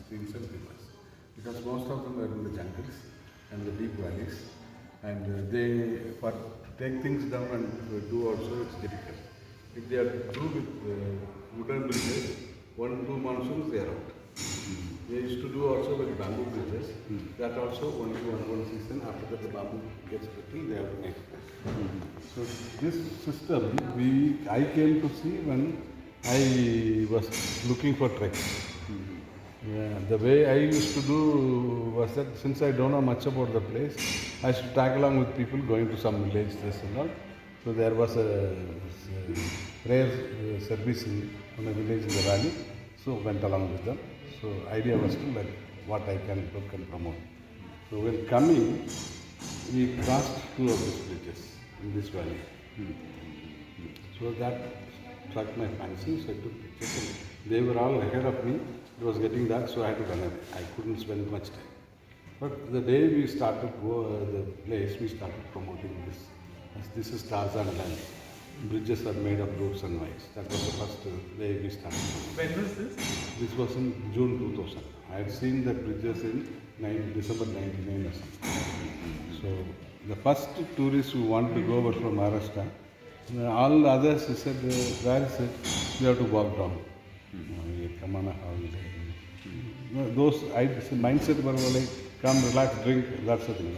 streams and rivers. Because most of them are in the jungles and the deep valleys. And to take things down and do also, it's difficult. If they are to do with wooden bridges, 1-2 monsoons they are out. They used to do also with bamboo bridges. That also only one season. After that the bamboo gets brittle, they have to make it. So this system I came to see when I was looking for treks. Yeah, the way I used to do was that since I don't know much about the place, I used to tag along with people going to some village, this and all. So there was a prayer service in a village in the valley, so went along with them. So idea was to like what I can look and promote. So when coming, we crossed 2 of these bridges in this valley. So that struck my fancy, so I took pictures. They were all ahead of me. It was getting dark, so I had to run away. I couldn't spend much time. But the day we started the place, we started promoting this. As this is Tarzan land. Bridges are made of roots and vines. That was the first day we started. When was this? This was in June 2000. I had seen the bridges in December 99 or something. So the first tourists who wanted to go over from Maharashtra, all others said, where is it? You have to walk down. Come on a holiday. Those mindset were like, come, relax, drink, that's the thing.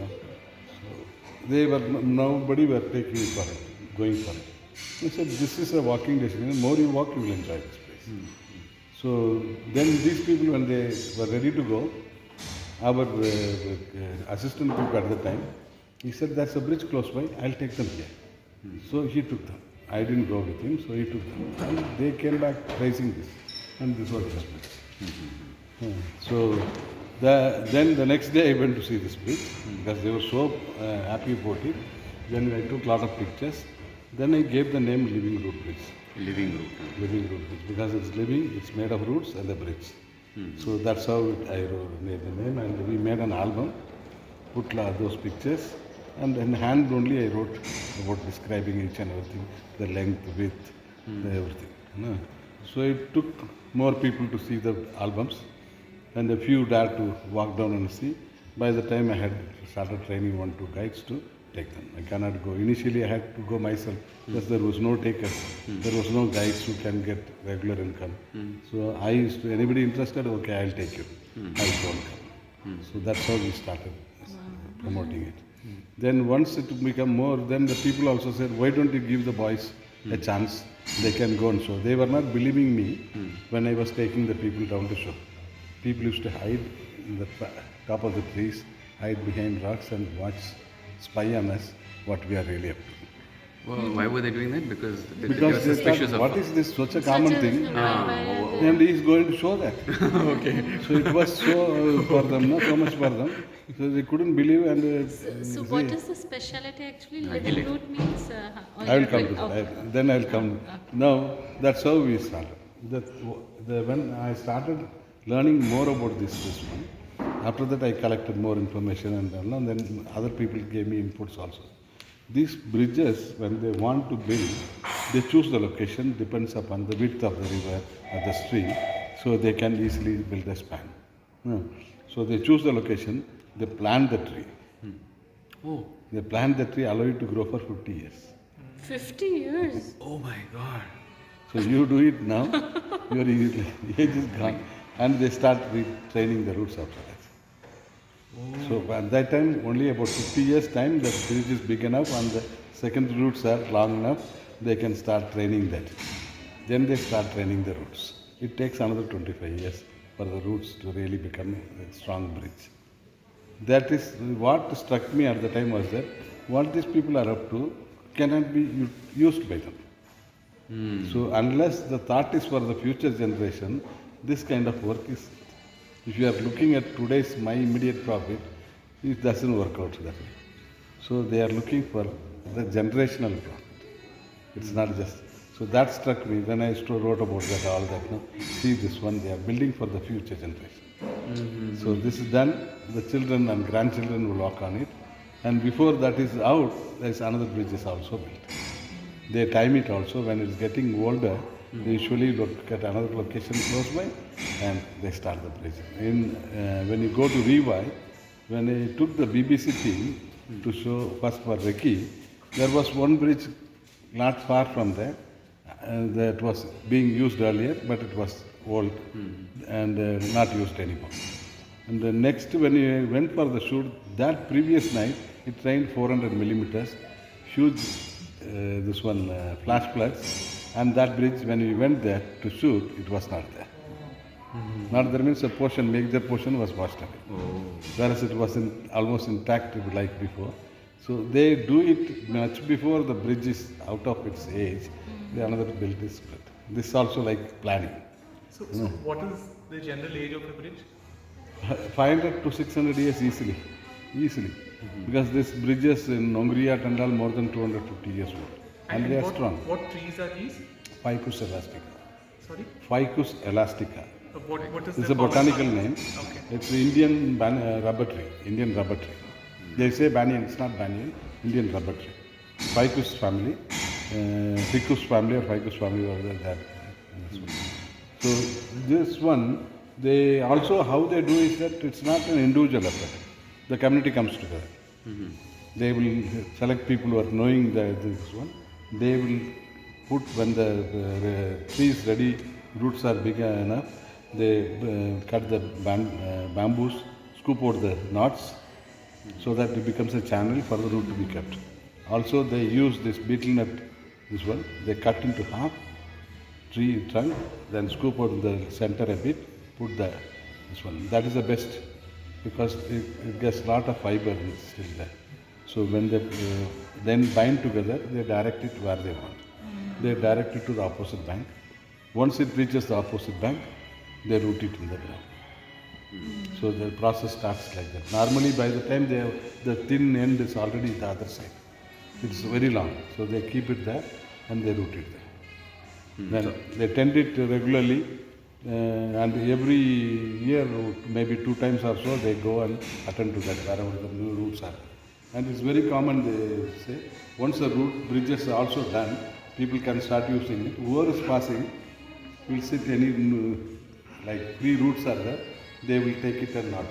So nobody were taking it for it, going for it. They said, this is a walking destination. The more you walk, you will enjoy this place. So then these people, when they were ready to go, our assistant cook at the time, he said, there's a bridge close by, I'll take them here. So he took them. I didn't go with him, so he took them. And they came back praising this. And this was this bridge. So then the next day I went to see this bridge because they were so happy about it. Then I took a lot of pictures. Then I gave the name Living Root Bridge. Living root. Living Root Bridge because it's living, it's made of roots and a bridge. So that's how I made the name, and we made an album, put those pictures, and in hand only I wrote about describing each and everything, the length, width, the everything. So it took more people to see the albums, and a few dared to walk down and see. By the time I had started training 1-2 guides to take them. I cannot go. Initially I had to go myself because there was no takers. There was no guides who can get regular income. So I used to, anybody interested, okay, I'll take you. I'll go and come. So that's how we started promoting it. Then once it became more, then the people also said, why don't you give the boys a chance? They can go and show. They were not believing me when I was taking the people down to show. People used to hide in the top of the trees, hide behind rocks and watch, spy on us, what we are really up to. Well, why were they doing that? Because they were Because they suspicious thought, of what is this, such a common thing? Oh. And he is going to show that. Okay. So it was so for them, not so much for them. So they couldn't believe and... So what is the speciality actually? Living root means... I will come to that. Then I will come. Now, that's how we started. When I started learning more about this one, after that I collected more information and then other people gave me inputs also. These bridges, when they want to build, they choose the location, depends upon the width of the river or the stream, so they can easily build a span. So they choose the location, they plant the tree. Oh. They plant the tree, allow it to grow for 50 years. 50 years? Oh my God. So you do it now, your age is gone, and they start training the roots after that. So at that time, only about 50 years time, the bridge is big enough and the second roots are long enough, they can start training that. Then they start training the roots. It takes another 25 years for the roots to really become a strong bridge. That is what struck me at the time was that what these people are up to cannot be used by them. So unless the thought is for the future generation, this kind of work is, if you are looking at today's my immediate profit, it doesn't work out that way. So they are looking for the generational profit. It's not just. So that struck me. Then I wrote about that all that. See this one, they are building for the future generation. So this is done, the children and grandchildren will walk on it. And before that is out, there is another bridge is also built. They time it also. When it's getting older, They usually look at another location close by and they start the bridge. When you go to Revi, when I took the BBC team to show first for Recce, there was one bridge not far from there that was being used earlier, but it was old and not used anymore. And the next, when we went for the shoot, that previous night, it rained 400 millimeters, huge flash floods. And that bridge, when we went there to shoot, it was not there. Not there means a portion, major portion was washed away. Whereas it was almost intact like before. So they do it much before the bridge is out of its age. The another build is built. This is also like planning. So what is the general age of the bridge? 500 to 600 years easily. Because these bridges in Hungary and all more than 250 years old. And they are strong. What trees are these? Ficus elastica. Sorry? Ficus elastica. What is It's the a botanical common name. Okay. It's Indian rubber tree. Indian rubber tree. They say banyan. It's not banyan. Indian rubber tree. Ficus family. Ficus family or Ficus family or that. So this one, they also how they do is that it's not an individual effort. The community comes together. They will select people who are knowing this one. They will put when the tree is ready, roots are big enough. They cut the bamboos, scoop out the knots, so that it becomes a channel for the root to be kept. Also, they use this beetle nut. This one they cut into half, tree trunk, then scoop out the center a bit, put this one. That is the best because it gets a lot of fiber still there. So when they then bind together, they direct it where they want. They direct it to the opposite bank. Once it reaches the opposite bank, they root it in the ground. So the process starts like that. Normally, by the time the thin end is already the other side. It's very long, so they keep it there and they root it there. Then they tend it regularly, and every year, maybe 2 times or so, they go and attend to that wherever the new roots are. And it's very common, they say, once the root bridges are also done, people can start using it. Whoever is passing will sit like 3 roots are there, they will take it and knot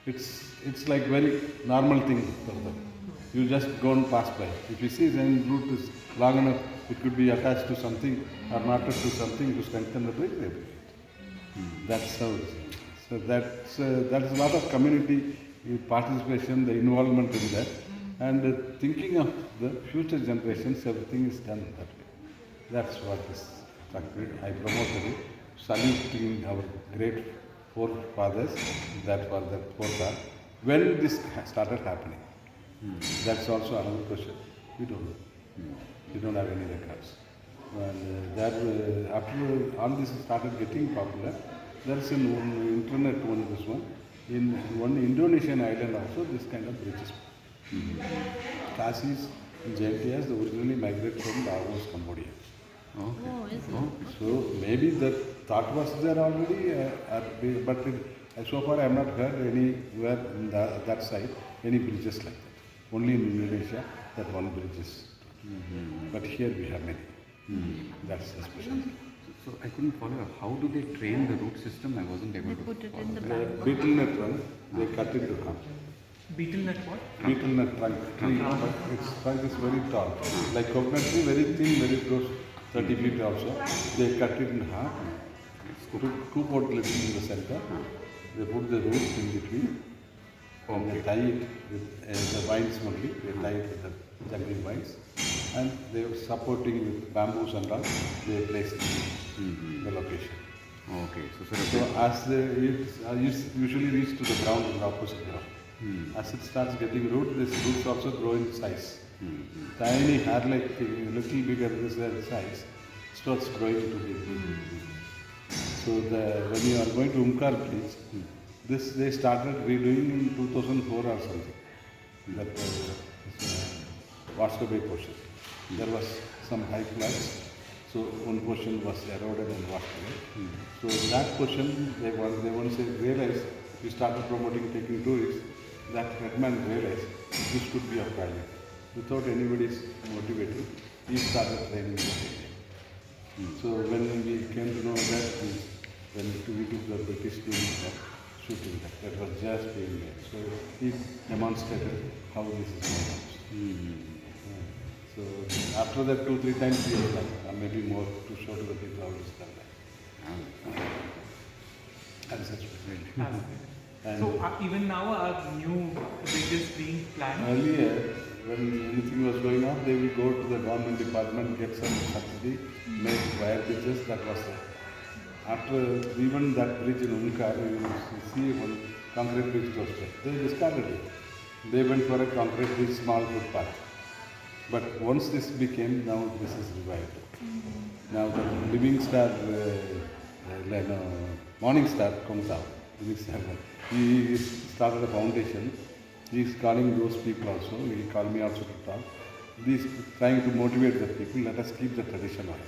it. It's like very normal thing for them. You just go and pass by. If you see any root is long enough, it could be attached to something or knotted to something to strengthen the bridge, they bring it. That's how it is. So that is a lot of community participation, the involvement in that, and thinking of the future generations, everything is done that way. That's what is factory. I promoted it, saluting our great forefathers that were the forefathers. When this started happening, that's also another question. We don't know. We don't have any records. And after all this started getting popular, there is an internet one, this one. In one Indonesian island also, this kind of bridges. Kasis and Jaintias, they originally migrated from Laos, Cambodia. Oh, is it? So maybe the thought was there already, but so far I have not heard anywhere in that side any bridges like that. Only in Indonesia that one bridge is. But here we have many. That's the specialty. So I couldn't follow. How do they train the root system? I wasn't able They to put it follow in the that. bamboo. Beetle nut trunk, they cut it into half. Beetle nut what? Beetle nut trunk tree, but its trunk is very tall. Like coconut tree, very thin, very close, 30 feet also. They cut it in half, scoop out little in the center. They put the roots in between. And they tie it with the vines only. They tie it with the jungle vines. And they are supporting with bamboos and all. They place it in the location. Okay, So as it usually reach to the ground in the opposite ground. As it starts getting root, these roots also grow in size. Tiny hair-like thing, little bigger than size, starts growing into big. So when you are going to Umkar Bridge, this they started redoing in 2004 or something. That washed away portion. There was some high floods, so one portion was eroded and washed away. So that portion they once realized, we started promoting taking tourists. That headman realized this could be of value. Without anybody's motivating, he started training the area. So when we came to know that, when we took the British doing that, shooting that was just being there. So he demonstrated how this is going on. So after that 2-3 times we have done, or maybe more, to show to the people how it is done. And such really. And So even now our new bridge is being planned. earlier, when anything was going on, they will go to the government department, get some subsidy, make wire bridges, that was there. After even that bridge in Unkar, you will see one concrete bridge was there. They discarded it. They went for a concrete bridge, small footpath. But once this became, now this is revived. Now the living star, morning star comes out. He started a foundation. He is calling those people also. He will call me also to talk. He is trying to motivate the people. Let us keep the tradition on.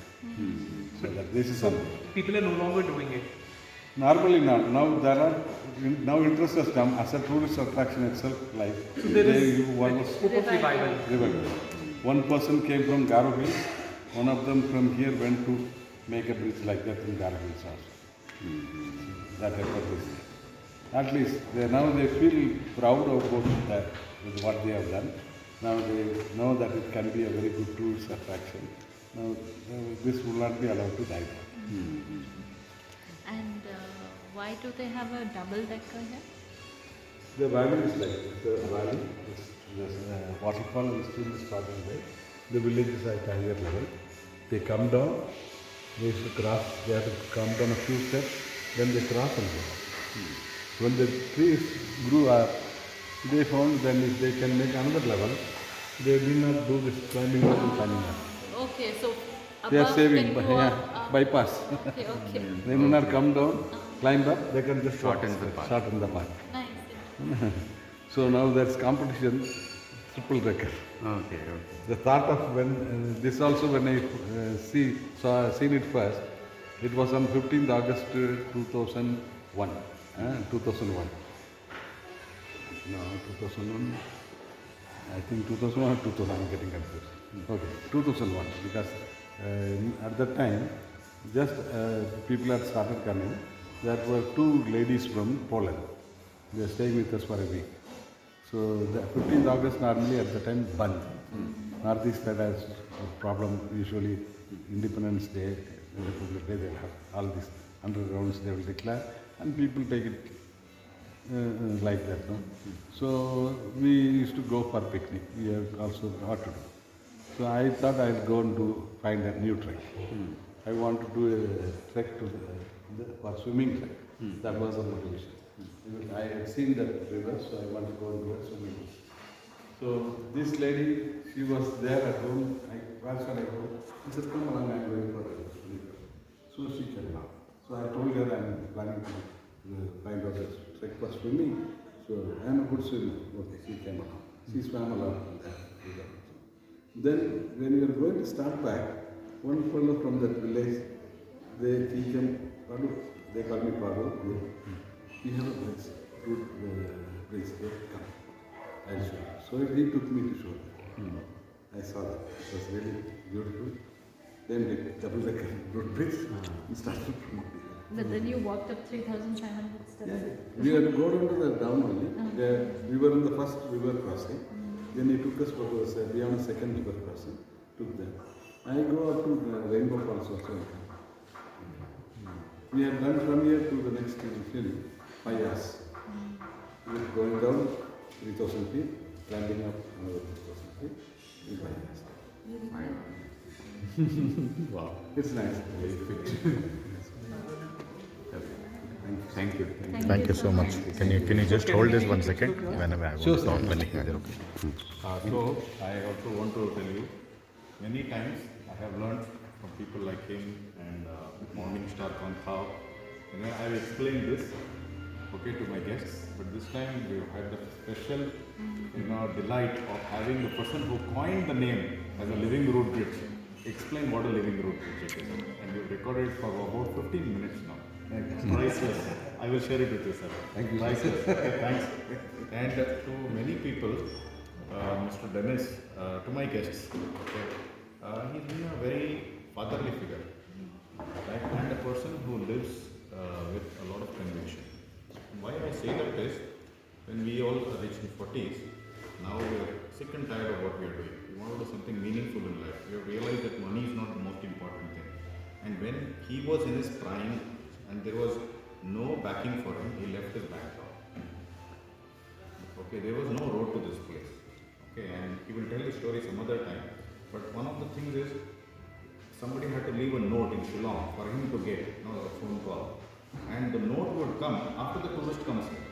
So that this is something. People are no longer doing it. Normally not. Now there are interest has come as a tourist attraction itself. Like So there is one scope of revival. revival. One person came from Garo Hills. One of them from here went to make a bridge like that in Garo Hills also. That effort is there. At least now they feel proud about that, with what they have done. Now they know that it can be a very good tourist attraction. Now this will not be allowed to die down. And why do they have a double decker here? The valley is like this. The valley, there's a waterfall and still is starting there. The village is at a higher level. They come down, they have to cross, they have to come down a few steps, then they cross and go. When the trees grew up, they found then if they can make another level, they will not do this climbing up and climbing up. Okay, so They are above saving, can go yeah, up. bypass. Okay, okay. They will not come down, climb up, they can just Shorten the path. Shorten the path. Nice. So now there's competition, triple decker. Okay. The thought of when, this also when I seen it first, it was on 15th August 2001. 2001. No, 2001. I think 2001 or 2000, I'm getting confused. Okay, 2001, because at that time, just people had started coming. There were 2 ladies from Poland. They were staying with us for a week. So the 15th August normally at the time Bandh. Northeast that has a problem, usually Independence Day, Republic Day, they'll have all these undergrounds they will declare and people take it like that. No? So we used to go for picnic. We have also what to do. So I thought I'll go and find a new trek. I want to do a trek to for swimming trek. That was the motivation. I had seen that river, so I want to go and do a swimming. So this lady, she was there at home. Where shall I go? She said, come along, I'm going for a swimming. So she came out. So I told her I'm planning to find out a trek for swimming. So I'm a good swimmer. Okay, she came along. She swam along in that river. Then when we were going to start back, one fellow from that village, they teach him, Padu, they call me Padu. We have a bridge, bridge there, come. I'll show you. So he took me to show them. I saw that. It was really beautiful. Then we double the road bridge and started from there. But then you walked up 3,500 steps. Yeah. We had to go down to the down only. We were in the first river crossing. Then he took us beyond the second river crossing. Took them. I go up to the Rainbow Falls also. We had done from here to the next hill, 5 hours. We were going down 3,000 feet, climbing up another 3,000 feet in 5 hours. Wow. It's nice. Very fit. Thank you. Thank you so much. Can you just hold this 1 second? Whenever I want to talk. So I also want to tell you, many times I have learned from people like him and Morning Star Konthav. I have explained this, okay, to my guests, but this time we have had the special, delight of having the person who coined the name as a living road bridge explain what a living road bridge is, and we've recorded for about 15 minutes now. And priceless. I will share it with you, sir. Thank you. Priceless. Okay, thanks. And to many people, Mr. Dennis, to my guests, okay, he's been a very fatherly figure. right? And a person who lives with a lot of conviction. Why I say that is, when we all reach the 40s, now we are sick and tired of what we are doing. We want to do something meaningful in life. We have realized that money is not the most important thing. And when he was in his prime and there was no backing for him, he left his bank job. Okay, there was no road to this place. Okay, and he will tell the story some other time. But one of the things is, somebody had to leave a note in Shillong for him to get, a phone call. And the note would come after the tourist comes here.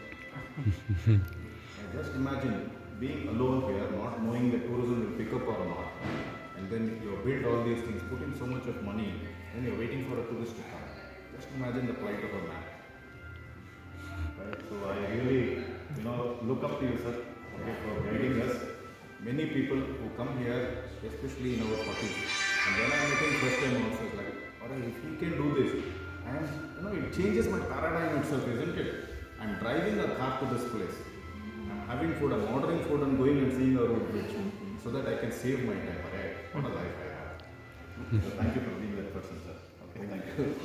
And just imagine being alone here, not knowing that tourism will pick up or not. And then you have built all these things, put in so much of money, and you're waiting for a tourist to come. Just imagine the plight of a man. Right? So I really, look up to you, sir, okay, for guiding us. Many people who come here, especially in our 40s, and when I met him first time also, it's like, alright, if he can do this, and it changes my paradigm itself, isn't it? I'm driving a car to this place. I'm having food, I'm ordering food, I'm going and seeing a road bridge so that I can save my time. What a life I have. So thank you for being that person, sir. Okay, thank you.